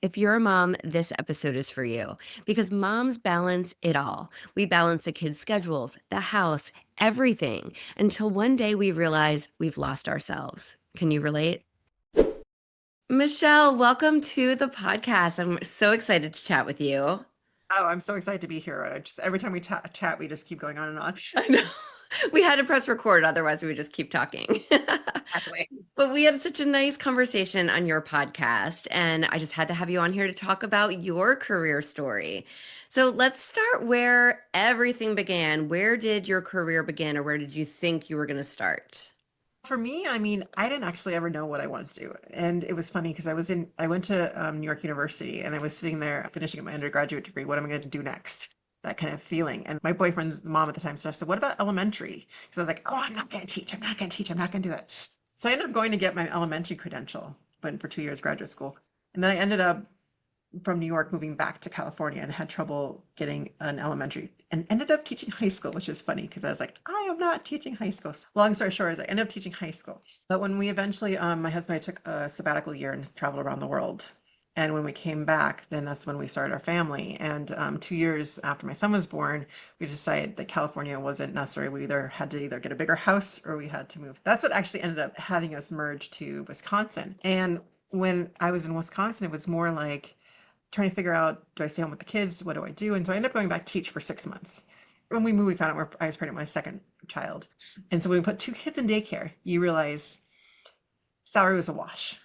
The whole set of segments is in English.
If you're a mom, this episode is for you because moms balance it all. We balance the kids' schedules, the house, everything until one day we realize we've lost ourselves. Can you relate? Michelle, welcome to the podcast. I'm so excited to chat with you. Oh, I'm so excited to be here. Just every time we chat, we just keep going on and on. I know. We had to press record, otherwise, we would just keep talking. Exactly. But we had such a nice conversation on your podcast, and I just had to have you on here to talk about your career story. So let's start where everything began. Where did your career begin, or where did you think you were going to start? For me, I mean, I didn't actually ever know what I wanted to do, and it was funny because I went to New York University, and I was sitting there finishing up my undergraduate degree. What am I going to do next? That kind of feeling. And my boyfriend's mom at the time suggested, "What about elementary?" Because I was like, "Oh, I'm not going to teach. I'm not going to teach. I'm not going to do that." So I ended up going to get my elementary credential, went for 2 years graduate school, and then I ended up from New York moving back to California and had trouble getting an elementary and ended up teaching high school, which is funny because I was like, I am not teaching high school. Long story short is I ended up teaching high school. But when we eventually, my husband and I took a sabbatical year and traveled around the world. And when we came back, then that's when we started our family. And 2 years after my son was born, we decided that California wasn't necessary. We either had to either get a bigger house or we had to move. That's what actually ended up having us merge to Wisconsin. And when I was in Wisconsin, it was more like trying to figure out, do I stay home with the kids? What do I do? And so I ended up going back to teach for 6 months. When we moved, we found out I was pregnant with my second child. And so when we put two kids in daycare, you realize salary was a wash.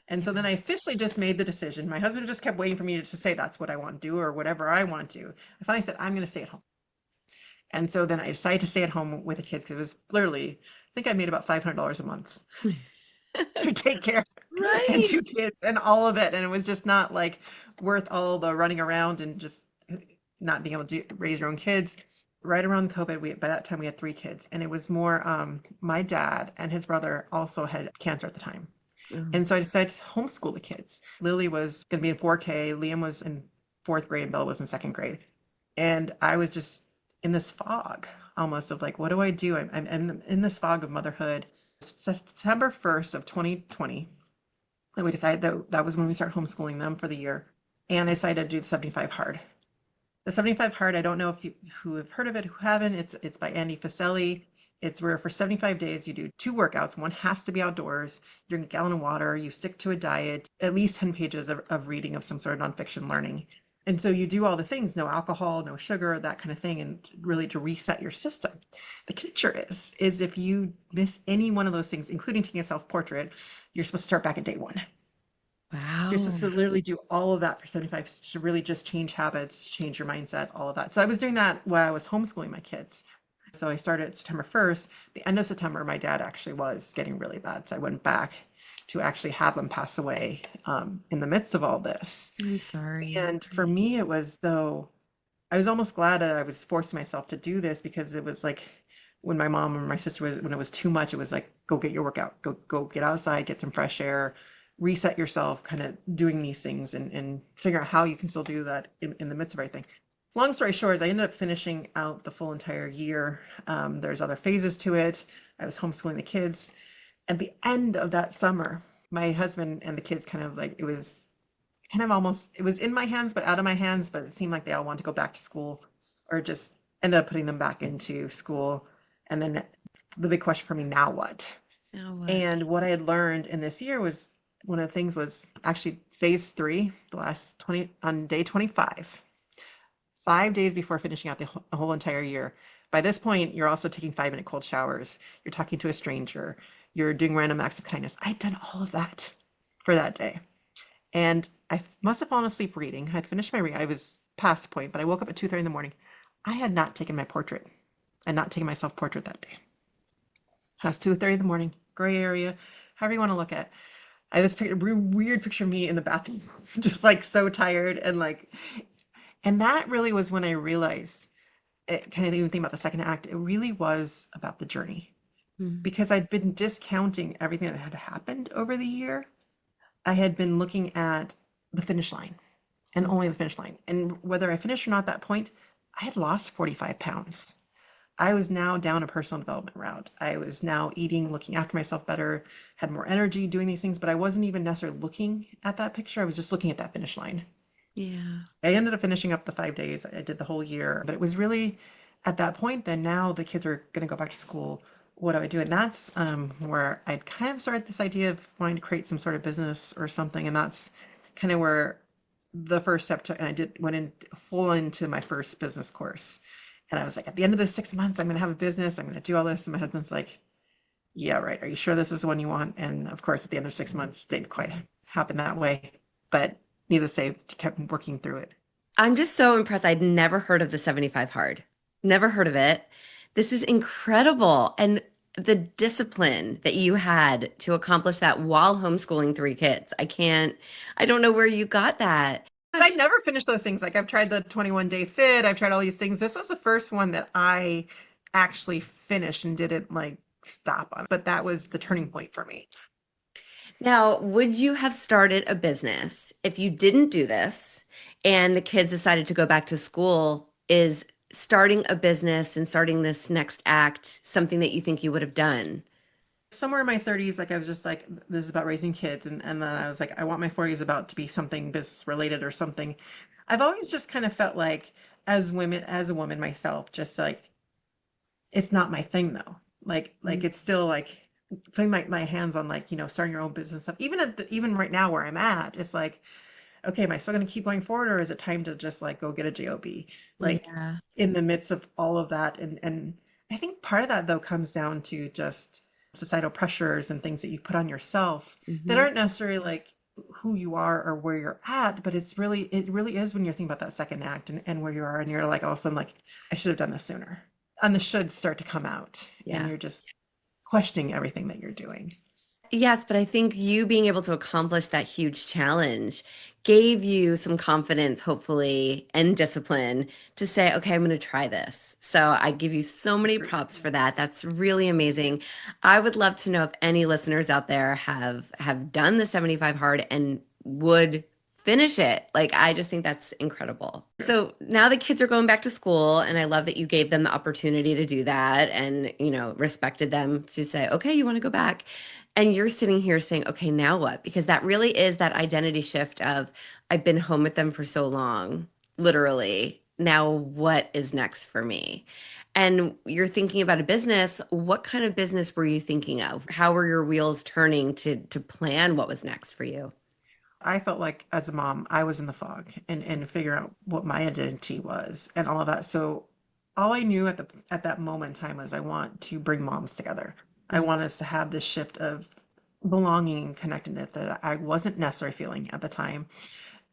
And so then I officially just made the decision. My husband just kept waiting for me to say that's what I want to do or whatever I want to. I finally said, I'm going to stay at home. And so then I decided to stay at home with the kids because it was literally, I think I made about $500 a month to take care and Right. two kids and all of it. And it was just not like worth all the running around and just not being able to raise your own kids. Right around COVID, by that time we had three kids, and it was more my dad and his brother also had cancer at the time. Oh, And so I decided to homeschool the kids. Lily was going to be in 4K, Liam was in fourth grade, and Bella was in second grade. And I was just in this fog almost of like, what do I do? I'm in this fog of motherhood. September 1st of 2020, and we decided that was when we started homeschooling them for the year. And I decided to do the 75 hard. The 75 hard, I don't know if you who have heard of it, who haven't. It's by Andy Fuseli. It's where for 75 days you do two workouts. One has to be outdoors. You drink a gallon of water. You stick to a diet, at least 10 pages of reading of some sort of nonfiction learning. And so you do all the things, no alcohol, no sugar, that kind of thing, and really to reset your system. The catcher is if you miss any one of those things, including taking a self-portrait, you're supposed to start back at day one. So you're supposed wow. to literally do all of that for 75 to really just change habits, change your mindset, all of that. So I was doing that while I was homeschooling my kids. So I started September 1st. The end of September, my dad actually was getting really bad. So I went back to actually have him pass away in the midst of all this. I'm sorry. And for me, it was though, I was almost glad that I was forcing myself to do this because it was like when my mom or my sister was, when it was too much, it was like, go get your workout, go get outside, get some fresh air, reset yourself, kind of doing these things and figure out how you can still do that in the midst of everything. Long story short is I ended up finishing out the full entire year. There's other phases to it. I was homeschooling the kids. At the end of that summer, my husband and the kids kind of like, it was kind of almost, it was in my hands, but out of my hands, but it seemed like they all wanted to go back to school or just ended up putting them back into school. And then the big question for me, now what? Now what? And what I had learned in this year was one of the things was actually phase three, the last 20 on day 25, 5 days before finishing out the whole entire year. By this point, you're also taking 5-minute cold showers. You're talking to a stranger. You're doing random acts of kindness. I'd done all of that for that day. And I must have fallen asleep reading. I had finished my reading. I was past the point, but I woke up at 2:30 in the morning. I had not taken my portrait. I had not taken my self-portrait that day. It was 2:30 in the morning, gray area, however you want to look at it. I just picked a weird picture of me in the bathroom, just like so tired and like, and that really was when I realized, it, kind of even thinking about the second act, it really was about the journey Mm. because I'd been discounting everything that had happened over the year. I had been looking at the finish line and only the finish line. And whether I finished or not at that point, I had lost 45 pounds. I was now down a personal development route. I was now eating, looking after myself better, had more energy doing these things, but I wasn't even necessarily looking at that picture. I was just looking at that finish line. Yeah. I ended up finishing up the 5 days. I did the whole year, but it was really at that point then now the kids are going to go back to school. What do I do? And that's where I'd kind of started this idea of wanting to create some sort of business or something. And that's kind of where the first step took, and I did went in full into my first business course. And I was like, at the end of the 6 months, I'm going to have a business. I'm going to do all this. And my husband's like, yeah, right. Are you sure this is the one you want? And of course, at the end of 6 months, didn't quite happen that way. But needless to say, kept working through it. I'm just so impressed. I'd never heard of the 75 hard. Never heard of it. This is incredible. And the discipline that you had to accomplish that while homeschooling three kids. I don't know where you got that. I Gosh. never finished those things. Like I've tried the 21-day fit, I've tried all these things. This was the first one that I actually finished and didn't like stop on. But that was the turning point for me. Now, would you have started a business if you didn't do this and the kids decided to go back to school? Is starting a business and starting this next act something that you think you would have done? Somewhere in my 30s, like I was just like, this is about raising kids. And then I was like, I want my 40s about to be something business related or something. I've always just kind of felt like as a woman myself, just like it's not my thing though. Like it's still like putting my hands on like, starting your own business stuff. Even right now where I'm at, it's like, okay, am I still going to keep going forward or is it time to just like go get a job? Like Yeah. in the midst of all of that. And I think part of that though comes down to just societal pressures and things that you put on yourself that Hmm. aren't necessarily like who you are or where you're at, but it really is when you're thinking about that second act and where you are and you're like all of a sudden like, I should have done this sooner. And the should start to come out and Yeah. you're just questioning everything that you're doing. Yes, but I think you being able to accomplish that huge challenge gave you some confidence, hopefully, and discipline to say, okay, I'm going to try this. So I give you so many props for that. That's really amazing. I would love to know if any listeners out there have done the 75 hard and would finish it. Like I just think that's incredible. So now the kids are going back to school and I love that you gave them the opportunity to do that and, respected them to say, okay, you want to go back. And you're sitting here saying, okay, now what? Because that really is that identity shift of I've been home with them for so long, literally. Now what is next for me? And you're thinking about a business. What kind of business were you thinking of? How were your wheels turning to plan what was next for you? I felt like as a mom, I was in the fog and figure out what my identity was and all of that. So all I knew at that moment in time was I want to bring moms together. I Mm. want us to have this shift of belonging and connectedness that I wasn't necessarily feeling at the time.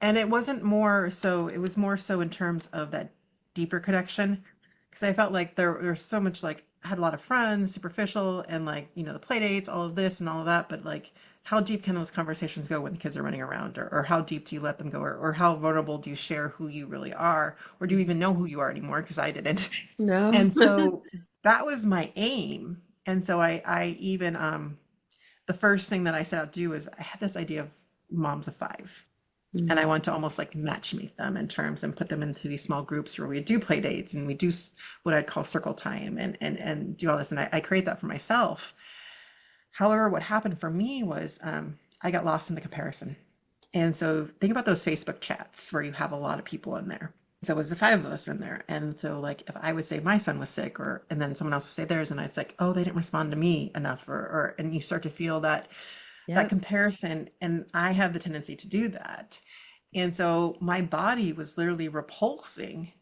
And it was more so in terms of that deeper connection. Because I felt like there's so much like I had a lot of friends, superficial, and like, the play dates, all of this and all of that. But like, how deep can those conversations go when the kids are running around? Or how deep do you let them go? Or how vulnerable do you share who you really are? Or do you even know who you are anymore? Because I didn't. No. And so that was my aim. And so I even, the first thing that I set out to do is I had this idea of moms of five and I Mm. want to almost like match make them in terms and put them into these small groups where we do play dates and we do what I'd call circle time and do all this. And I create that for myself. However, what happened for me was I got lost in the comparison. And so think about those Facebook chats where you have a lot of people in there. So it was the five of us in there. And so like if I would say my son was sick or and then someone else would say theirs and I was like, oh, they didn't respond to me enough or and you start to feel that Yep. comparison and I have the tendency to do that. And so my body was literally repulsing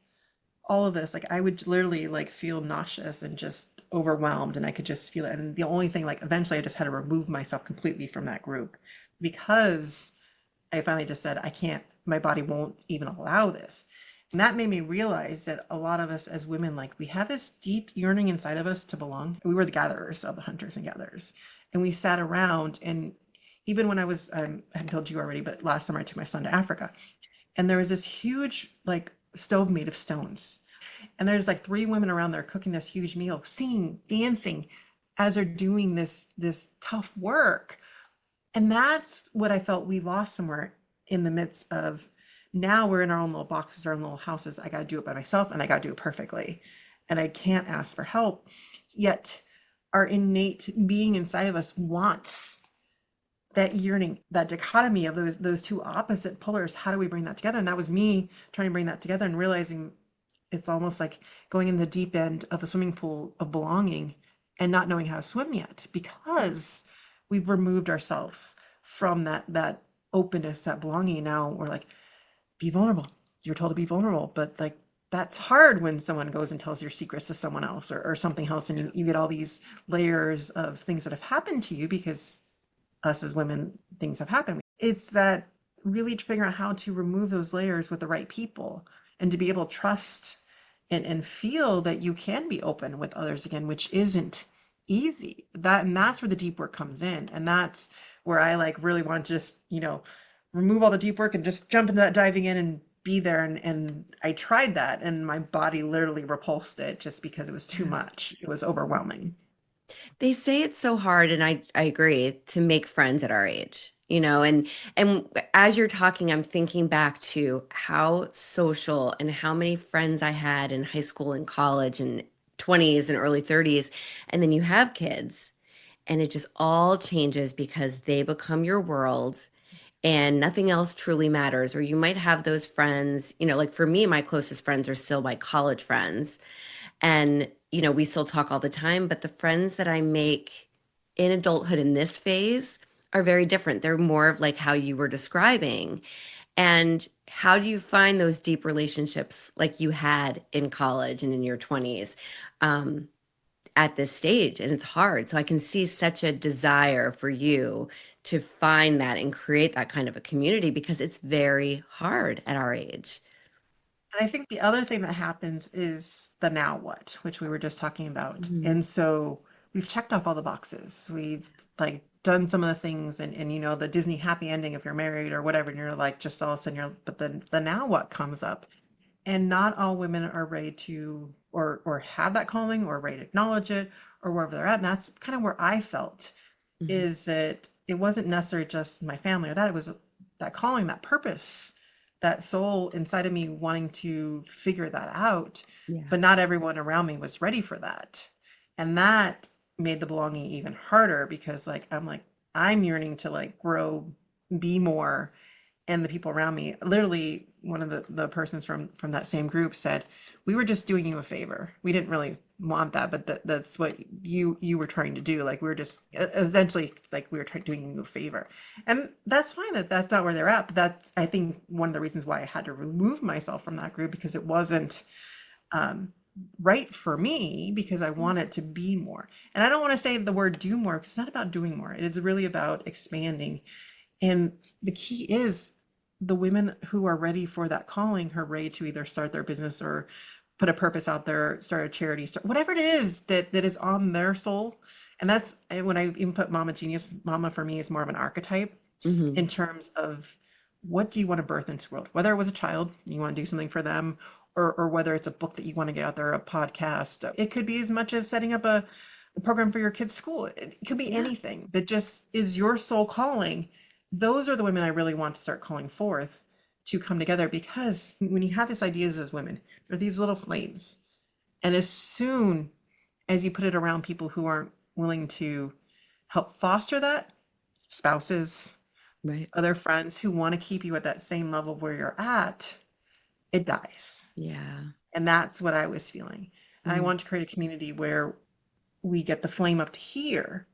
all of this. Like I would literally like feel nauseous and just overwhelmed and I could just feel it. And the only thing like eventually I just had to remove myself completely from that group because I finally just said, I can't, my body won't even allow this. And that made me realize that a lot of us as women, like we have this deep yearning inside of us to belong. We were the gatherers of the hunters and gatherers. And we sat around and even when I was, I hadn't told you already, but last summer I took my son to Africa and there was this huge like stove made of stones. And there's like three women around there cooking this huge meal, singing, dancing as they're doing this tough work. And that's what I felt we lost somewhere in the midst of now we're in our own little boxes, our own little houses. I got to do it by myself and I got to do it perfectly. and I can't ask for help. Yet our innate being inside of us wants that yearning, that dichotomy of those two opposite pillars. How do we bring that together? And that was me trying to bring that together and realizing it's almost like going in the deep end of a swimming pool of belonging and not knowing how to swim yet because we've removed ourselves from that openness, that belonging. Now we're like, be vulnerable. You're told to be vulnerable, but like that's hard when someone goes and tells your secrets to someone else or something else, and you get all these layers of things that have happened to you because us as women, things have happened. It's that really figuring out how to remove those layers with the right people and to be able to trust and feel that you can be open with others again, which isn't easy. That's where the deep work comes in. And that's where I like really want to just, remove all the deep work and just jump into that diving in and be there. And I tried that and my body literally repulsed it just because it was too Yeah. much. It was overwhelming. They say it's so hard, and I agree, to make friends at our age, you know, and as you're talking, I'm thinking back to how social and how many friends I had in high school and college and 20s and early 30s, and then you have kids, and it just all changes because they become your world and nothing else truly matters. Or you might have those friends, like for me, my closest friends are still my college friends. And, we still talk all the time, but the friends that I make in adulthood in this phase are very different. They're more of like how you were describing. And how do you find those deep relationships like you had in college and in your 20s at this stage? And it's hard. So I can see such a desire for you to find that and create that kind of a community because it's very hard at our age. And I think the other thing that happens is the now what, which we were just talking about. Mhm. And so we've checked off all the boxes. We've like done some of the things and the Disney happy ending if you're married or whatever, and you're like just all of a sudden but then the now what comes up. And not all women are ready to or have that calling or ready to acknowledge it or wherever they're at. And that's kind of where I felt Mhm. is that it wasn't necessarily just my family or that it was that calling, that purpose, that soul inside of me wanting to figure that out. Yeah. But not everyone around me was ready for that. And that made the belonging even harder because I'm yearning to like grow, be more, and the people around me, literally one of the persons from that same group said, we were just doing you a favor. We didn't really want that, but that's what you were trying to do. Like we were just essentially like we were doing you a favor. And that's fine that that's not where they're at, but that's I think one of the reasons why I had to remove myself from that group because it wasn't um right for me because I wanted to be more. And I don't want to say the word do more. It's not about doing more. It is really about expanding, and the key is the women who are ready for that calling, who are ready to either start their business or put a purpose out there, start a charity, start whatever it is that is on their soul. And that's when I even put Mama Genius, Mama for me is more of an archetype Hmm. in terms of what do you want to birth into the world? Whether it was a child, you want to do something for them, or whether it's a book that you want to get out there, a podcast. It could be as much as setting up a program for your kids' school. It could be Yeah. anything that just is your soul calling. Those are the women I really want to start calling forth to come together because when you have these ideas as women, they're these little flames. And as soon as you put it around people who aren't willing to help foster that, spouses, Right. other friends who want to keep you at that same level where you're at, it dies. Yeah. And that's what I was feeling. And I Mm. want to create a community where we get the flame up to here.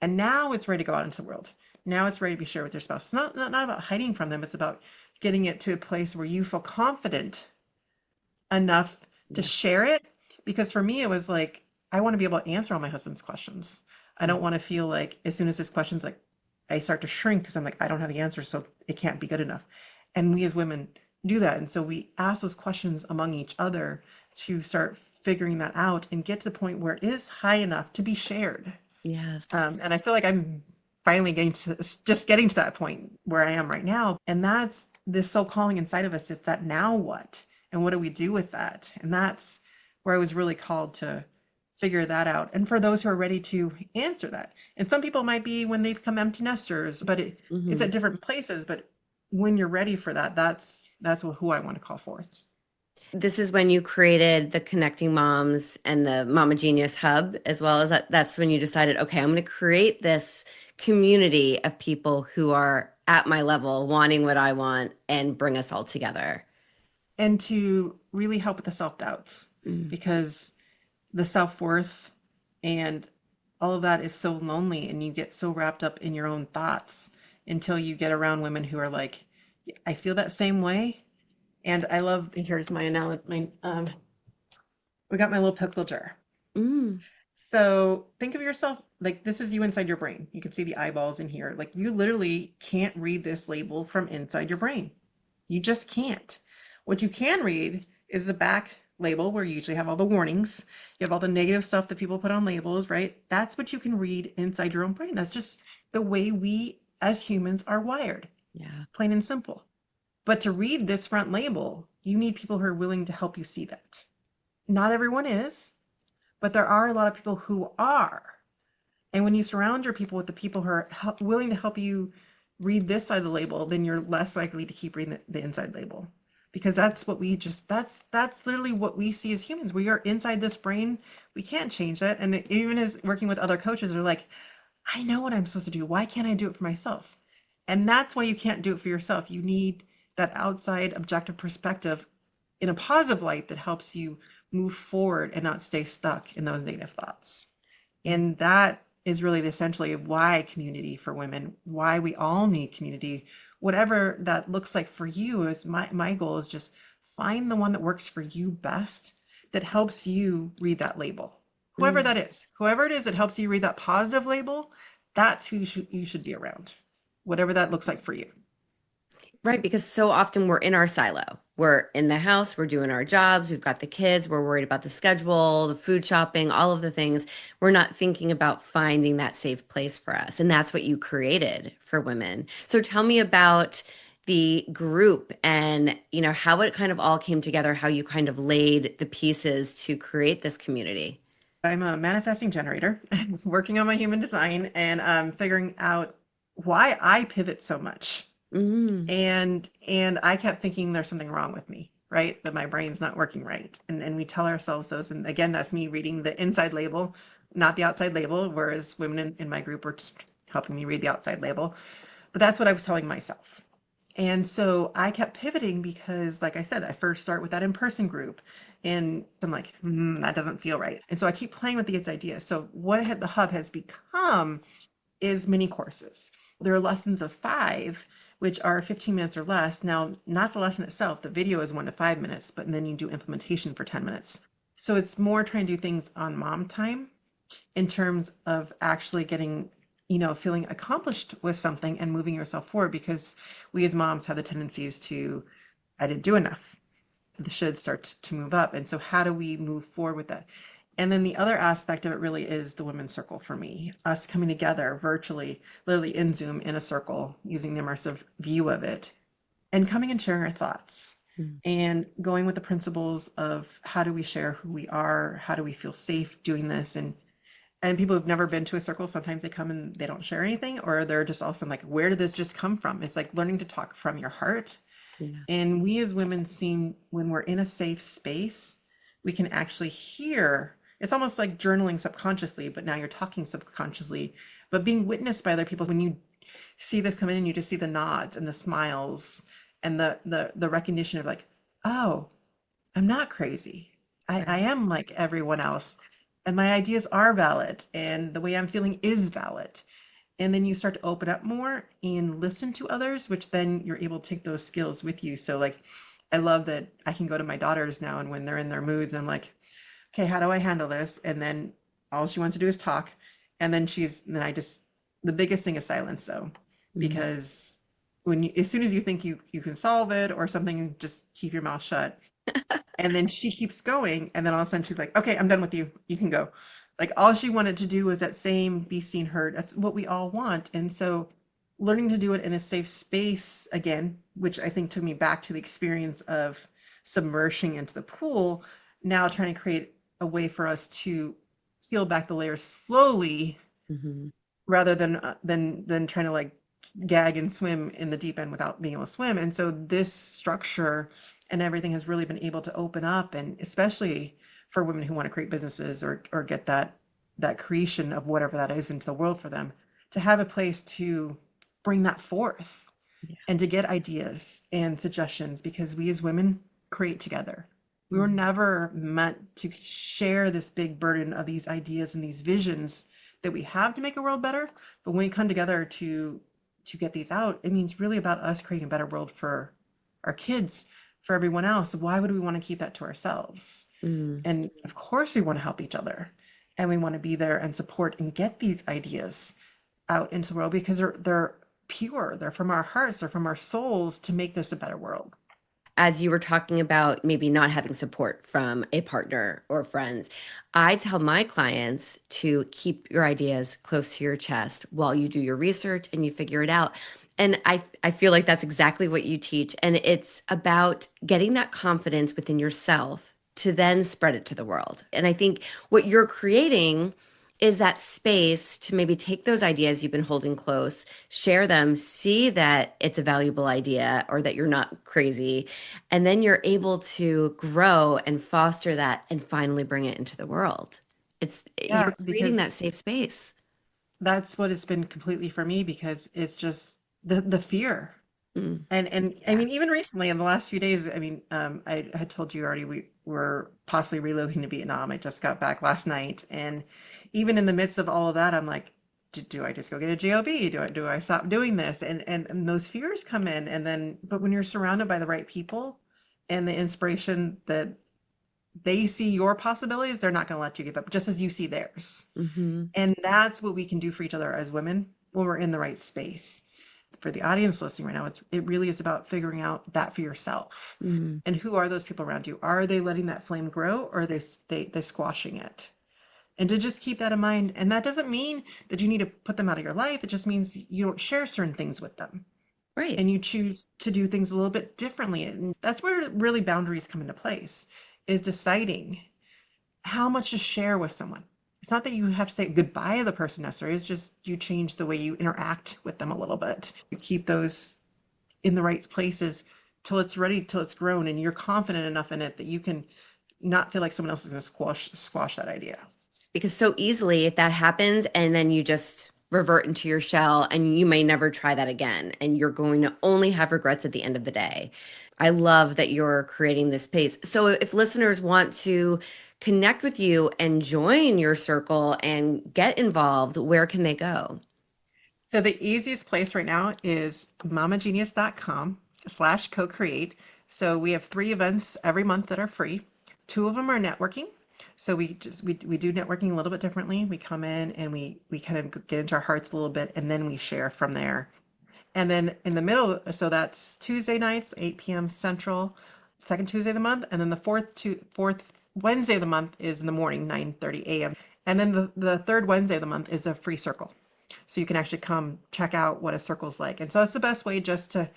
And now it's ready to go out into the world. Now it's ready to be shared with your spouse. It's not about hiding from them. It's about getting it to a place where you feel confident enough to Yeah. share it. Because for me, it was like, I want to be able to answer all my husband's questions. I Mm. don't want to feel like as soon as his questions, like I start to shrink because I'm like, I don't have the answer, so it can't be good enough. And we as women do that. And so we ask those questions among each other to start figuring that out and get to the point where it is high enough to be shared. Yes. And I feel like I'm finally getting to that point where I am right now. And that's this soul calling inside of us. It's that now what? And what do we do with that? And that's where I was really called to figure that out. And for those who are ready to answer that. And some people might be when they become empty nesters, but it's Hmm. at different places. But when you're ready for that, that's who I want to call forth. this is when you created the Connecting Moms and the Mama Genius Hub, as well as that's when you decided, okay, I'm going to create this community of people who are at my level, wanting what I want, and bring us all together. And to really help with the self-doubts, Mm. because the self-worth and all of that is so lonely, and you get so wrapped up in your own thoughts until you get around women who are like, I feel that same way. And I love, here's my analogy, we got my little pickle jar. Mm. So think of yourself like this is you inside your brain. You can see the eyeballs in here. Like you literally can't read this label from inside your brain. You just can't. What you can read is the back label where you usually have all the warnings. You have all the negative stuff that people put on labels, right? That's what you can read inside your own brain. That's just the way we as humans are wired, Yeah. plain and simple. But to read this front label, you need people who are willing to help you see that. Not everyone is, but there are a lot of people who are. And when you surround your people with the people who are willing to help you read this side of the label, then you're less likely to keep reading the inside label. Because that's what we just that's literally what we see as humans. We are inside this brain. We can't change that. And even as working with other coaches, they're like, I know what I'm supposed to do. Why can't I do it for myself? And that's why you can't do it for yourself. You need that outside objective perspective in a positive light that helps you move forward and not stay stuck in those negative thoughts. And that is really essentially why community for women, why we all need community, whatever that looks like for you. Is my goal is just find the one that works for you best, that helps you read that label. Mm. Whoever it is that helps you read that positive label, that's who you should be around, whatever that looks like for you. Right, because so often we're in our silo. We're in the house, we're doing our jobs, we've got the kids, we're worried about the schedule, the food shopping, all of the things. We're not thinking about finding that safe place for us. And that's what you created for women. So tell me about the group and, how it kind of all came together, how you kind of laid the pieces to create this community. I'm a manifesting generator, working on my human design, and figuring out why I pivot so much. Mm. And I kept thinking there's something wrong with me, right? That my brain's not working right. And we tell ourselves those. And again, that's me reading the inside label, not the outside label, whereas women in my group were just helping me read the outside label. But that's what I was telling myself. And so I kept pivoting because, like I said, I first start with that in-person group, and I'm like, that doesn't feel right. And so I keep playing with these ideas. So what the hub has become is mini courses. There are lessons of 5, which are 15 minutes or less. Now, not the lesson itself, the video is 1 to 5 minutes, but then you do implementation for 10 minutes. So it's more trying to do things on mom time in terms of actually getting, feeling accomplished with something and moving yourself forward, because we as moms have the tendencies to, I didn't do enough. The should starts to move up. And so how do we move forward with that? And then the other aspect of it really is the women's circle for me, us coming together virtually, literally in Zoom in a circle, using the immersive view of it, and coming and sharing our thoughts Mm. and going with the principles of how do we share who we are, how do we feel safe doing this, and people who've never been to a circle, sometimes they come and they don't share anything, or they're just also like, where did this just come from? It's like learning to talk from your heart. Yeah. And we as women seem, when we're in a safe space, we can actually hear. It's almost like journaling subconsciously, but now you're talking subconsciously, but being witnessed by other people. When you see this come in and you just see the nods and the smiles and the recognition of like, oh, I'm not crazy. I Right. am like everyone else. And my ideas are valid. And the way I'm feeling is valid. And then you start to open up more and listen to others, which then you're able to take those skills with you. So like I love that I can go to my daughters now, and when they're in their moods, I'm like, okay, how do I handle this? And then all she wants to do is talk. And then I just, the biggest thing is silence though, Mm. because as soon as you think you can solve it or something, just keep your mouth shut. And then she keeps going, and then all of a sudden she's like, okay, I'm done with you. You can go. Like all she wanted to do was that same be seen, heard. That's what we all want. And so learning to do it in a safe space again, which I think took me back to the experience of submerging into the pool, now trying to create a way for us to peel back the layers slowly Mhm. rather than trying to like gag and swim in the deep end without being able to swim. And so this structure and everything has really been able to open up, and especially for women who want to create businesses or get that creation of whatever that is into the world for them, to have a place to bring that forth Yeah. and to get ideas and suggestions, because we as women create together. We were Mm. never meant to share this big burden of these ideas and these visions that we have to make a world better. But when we come together to get these out, it means really about us creating a better world for our kids, for everyone else. Why would we want to keep that to ourselves? Mm. And of course, we want to help each other, and we want to be there and support and get these ideas out into the world because they're pure. They're from our hearts. They're from our souls to make this a better world. As you were talking about maybe not having support from a partner or friends, I tell my clients to keep your ideas close to your chest while you do your research and you figure it out. And I feel like that's exactly what you teach. And it's about getting that confidence within yourself to then spread it to the world. And I think what you're creating is that space to maybe take those ideas you've been holding close, share them, see that it's a valuable idea or that you're not crazy, and then you're able to grow and foster that and finally bring it into the world. Yeah, You're creating because that safe space. that's what it's been completely for me, because it's just the fear. Mm, And I yeah. mean, even recently in the last few days, I mean, I had told you already we were possibly relocating to Vietnam. I just got back last night, and even in the midst of all of that, I'm like, do I just go get a job? Do I stop doing this? And those fears come in, and then but when you're surrounded by the right people and the inspiration that they see your possibilities, they're not going to let you give up, just as you see theirs. Hmm. And that's what we can do for each other as women when we're in the right space. For the audience listening right now, it really is about figuring out that for yourself. Hmm. And who are those people around you? Are they letting that flame grow, or are they squashing it? And to just keep that in mind. And that doesn't mean that you need to put them out of your life. It just means you don't share certain things with them, Right. and you choose to do things a little bit differently. And that's where really boundaries come into place, is deciding how much to share with someone. It's not that you have to say goodbye to the person necessarily, it's just you change the way you interact with them a little bit. You keep those in the right places till it's ready, till it's grown, and you're confident enough in it that you can not feel like someone else is going to squash that idea. Because so easily, if that happens and then you just revert into your shell and you may never try that again, and you're going to only have regrets at the end of the day. I love that you're creating this space. So if listeners want to connect with you and join your circle and get involved, where can they go? So the easiest place right now is mamagenius.com/co-create. So we have 3 events every month that are free. 2 of them are networking. So we do networking a little bit differently. We come in and we kind of get into our hearts a little bit, and then we share from there. And then in the middle, so that's Tuesday nights, 8 p.m. Central, second Tuesday of the month, and then the fourth Wednesday of the month is in the morning, 9:30 a.m. And then the third Wednesday of the month is a free circle. So you can actually come check out what a circle's like. And so that's the best way, just to,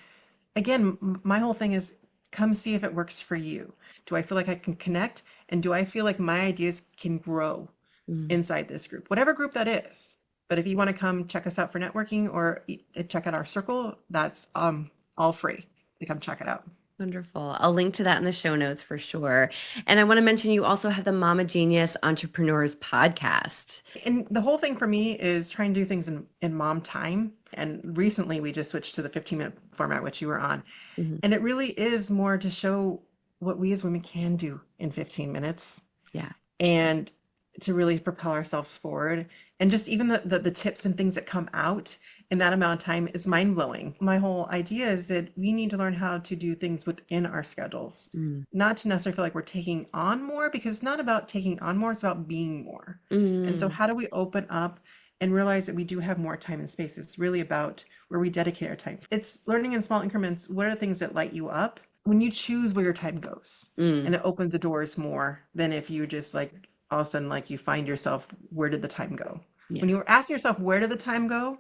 again, my whole thing is come see if it works for you. Do I feel like I can connect? And do I feel like my ideas can grow Mm. inside this group, whatever group that is? But if you want to come check us out for networking or check out our circle, that's all free to come check it out. Wonderful. I'll link to that in the show notes for sure. And I want to mention you also have the Mama Genius Entrepreneurs podcast. And the whole thing for me is trying to do things in mom time. And recently we just switched to the 15-minute format, which you were on. Mhm. And it really is more to show what we as women can do in 15 minutes, Yeah. and to really propel ourselves forward. And just even the tips and things that come out in that amount of time is mind blowing. My whole idea is that we need to learn how to do things within our schedules, Mm. not to necessarily feel like we're taking on more, because it's not about taking on more, it's about being more. And so Mm. how do we open up and realize that we do have more time and space? It's really about where we dedicate our time. It's learning in small increments. What are the things that light you up when you choose where your time goes? And Mm. it opens the doors more than if you just like all of a sudden like you find yourself, where did the time go? When Yeah. you're asking yourself where did the time go,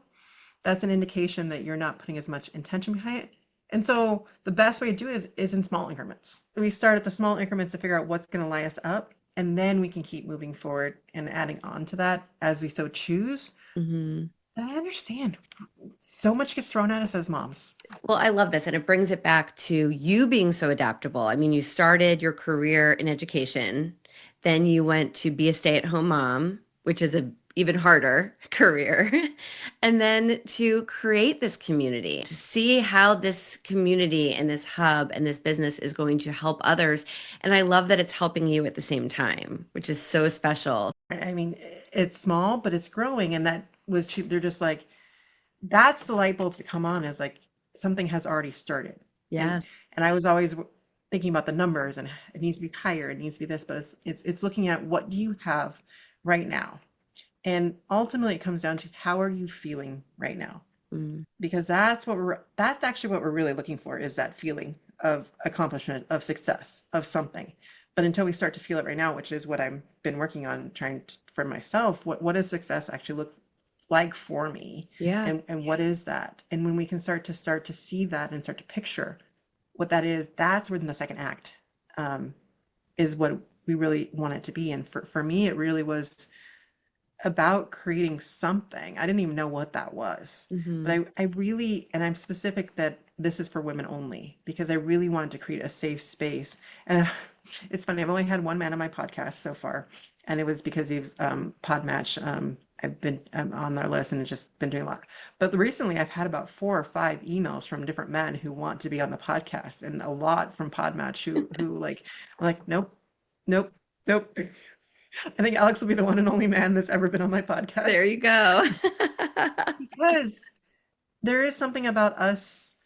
that's an indication that you're not putting as much intention behind it. And so the best way to do it is in small increments. We start at the small increments to figure out what's going to light us up, and then we can keep moving forward and adding on to that as we so choose. Hmm. And I understand so much gets thrown at us as moms. Well, I love this. And it brings it back to you being so adaptable. I mean, you started your career in education, then you went to be a stay-at-home mom, which is a even harder career, and then to create this community, to see how this community and this hub and this business is going to help others. And I love that it's helping you at the same time, which is so special. I mean, it's small, but it's growing. And that was, they're just like, that's the light bulb to come on is like something has already started. And Yes. and I was always thinking about the numbers and it needs to be higher, it needs to be this, but it's looking at what do you have right now? And ultimately it comes down to how are you feeling right now? Mm, Because that's actually what we're really looking for is that feeling of accomplishment, of success, of something. But until we start to feel it right now, which is what I've been working on trying to, for myself, what does success actually look like for me? yeah. And what is that? And when we can start to see that and start to picture what that is, that's when the second act um, is what we really want it to be. And for me, it really was about creating something. I didn't even know what that was. But Hmm. I really, and I'm specific that this is for women only because I really wanted to create a safe space. And it's funny, I've only had one man on my podcast so far, and it was because he was Podmatch. I've been on their list and it's just been doing a lot. But recently I've had about 4 or 5 emails from different men who want to be on the podcast and a lot from Podmatch who like are like, nope, nope, nope. I think Alex will be the one and only man that's ever been on my There podcast you go. because there is something about us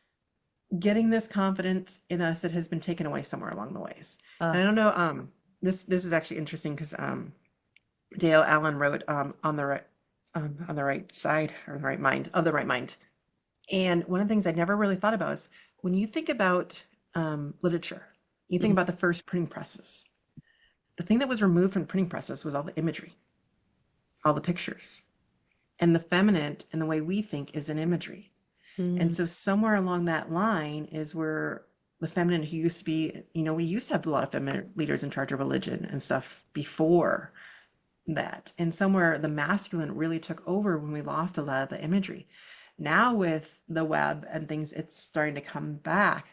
getting this confidence in us that has been taken away somewhere along the ways. Uh, And I don't know, this is actually interesting because Dale Allen wrote on the right side or the right mind of the right mind. And one of the things I never really thought about is when you think about literature, you think mm, about the first printing presses. The thing that was removed from printing presses was all the imagery, all the pictures. And the feminine and the way we think is an imagery. And mm, so somewhere along that line is where the feminine who used to be, we used to have a lot of feminine leaders in charge of religion and stuff before that. And somewhere the masculine really took over when we lost a lot of the imagery. Now with the web and things, it's starting to come back,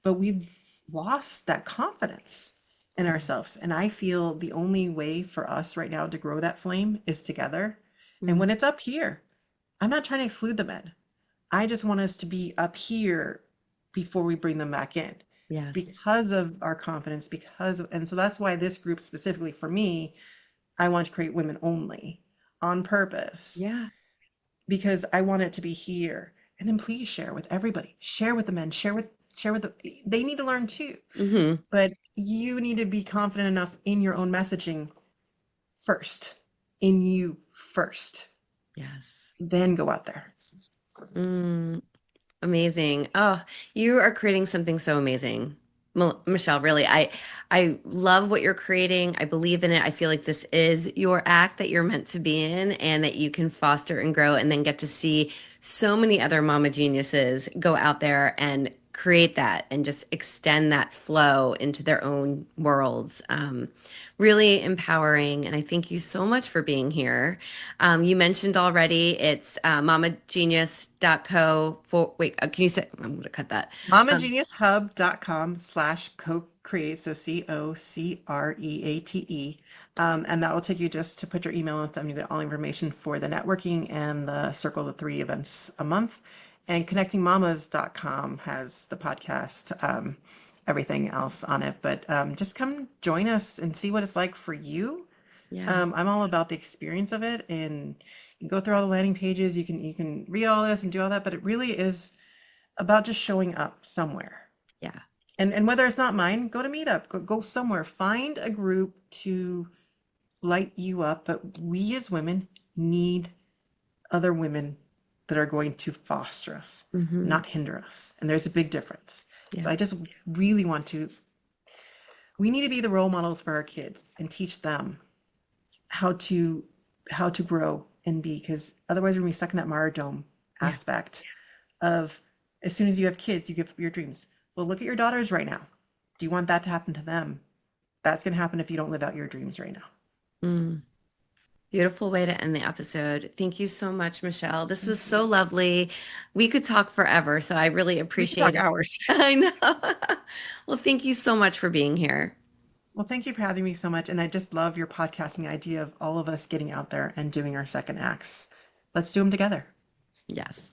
but we've lost that confidence in yeah. ourselves. And I feel the only way for us right now to grow that flame is together. And Mm, when it's up here, I'm not trying to exclude the men. I just want us to be up here before we bring them back in yes. because of our confidence, and so that's why this group specifically for me, I want to create women only on purpose Yeah. because I want it to be here. And then please share with everybody, share with the men, share with they need to learn too. Hmm. But you need to be confident enough in your own messaging first, in you first, Yes. then go out there. Mm, amazing. Oh, you are creating something so amazing. Michelle, really, I love what you're creating. I believe in it. I feel like this is your act that you're meant to be in and that you can foster and grow and then get to see so many other mama geniuses go out there and create that and just extend that flow into their own worlds. Really empowering. And I thank you so much for being here. You mentioned already it's mamagenius.co for, wait, can you say, I'm going to cut that. Um, mamageniushub.com/co-create, so COCREATE. And that will take you just to put your email and stuff. You get all information for the networking and the Circle of Three events a month. And connectingmamas.com has the podcast, everything else on it. But just come join us and see what it's like for you. yeah, I'm all about the experience of it, and you can go through all the landing pages. You can read all this and do all that, but it really is about just showing up somewhere. yeah. And whether it's not mine, go to Meetup, go somewhere, find a group to light you up. But we as women need other women that are going to foster us, Hmm. not hinder us. And there's a big difference. So Yeah. I just really want to, we need to be the role models for our kids and teach them how to grow and be, because otherwise we're gonna be stuck in that martyrdom Yeah. aspect of as soon as you have kids, you give up your dreams. Well, look at your daughters right now. Do you want that to happen to them? That's going to happen if you don't live out your dreams right now. Mm. Beautiful way to end the episode. Thank you so much, Michelle. This was Thank so you. lovely. We could talk forever, so I really We could talk appreciate it. hours. I know. Well, thank you so much for being here. Well, thank you for having me so much. And I just love your podcast and the idea of all of us getting out there and doing our second acts. Let's do them together. Yes.